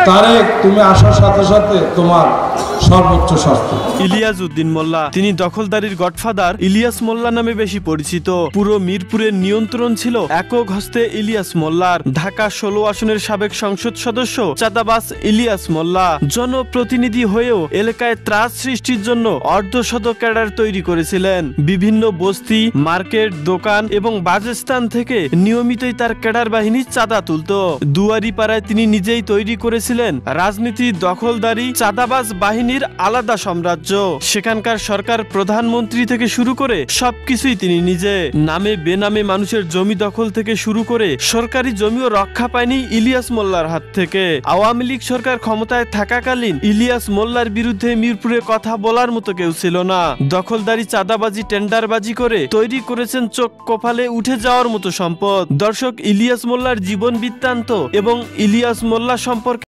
তারেক, তুমি আসার সাথে সাথে তোমার সর্বোচ্চ শাস্তি। ইলিয়াস উদ্দিন মোল্লা, তিনি দখলদারির গডফাদার ইলিয়াস মোল্লা নামে বেশি পরিচিত। পুরো মিরপুরের নিয়ন্ত্রণ ছিল একক হস্তে ইলিয়াস মোল্লার। ঢাকা 16 আসনের সাবেক সংসদ সদস্য চাঁদাবাজ ইলিয়াস মোল্লা জনপ্রতিনিধি হয়েও এলাকায় ত্রাস সৃষ্টির জন্য অর্ধশত ক্যাডার তৈরি করেছিলেন। বিভিন্ন বস্তি, মার্কেট, দোকান এবং বাসস্থান থেকে নিয়মিতই তার ক্যাডার বাহিনী চাঁদা তুলত। দুয়ারি পাড়ায় তিনি নিজেই তৈরি করেছিলেন রাজনীতি, দখলদারি, চাঁদাবাজ বাহিনীর আলাদা সাম্রাজ্য। সেখানকার সরকার, প্রধানমন্ত্রী থেকে শুরু করে সবকিছুই তিনি নিজে। নামে বেনামে মানুষের জমি দখল থেকে শুরু করে সরকারি জমিও রক্ষা পায়নি ইলিয়াস মোল্লার হাত থেকে। আওয়ামী লীগ সরকার ক্ষমতায় থাকাকালীন ইলিয়াস মোল্লার বিরুদ্ধে মিরপুরে কথা বলার মতো কেউ ছিল না। দখলদারি, চাঁদাবাজি, টেন্ডারবাজি করে তৈরি করেছেন চোখ কপালে উঠে যাওয়ার মতো সম্পদ। দর্শক, ইলিয়াস মোল্লার জীবন বৃত্তান্ত এবং ইলিয়াস মোল্লা সম্পর্কে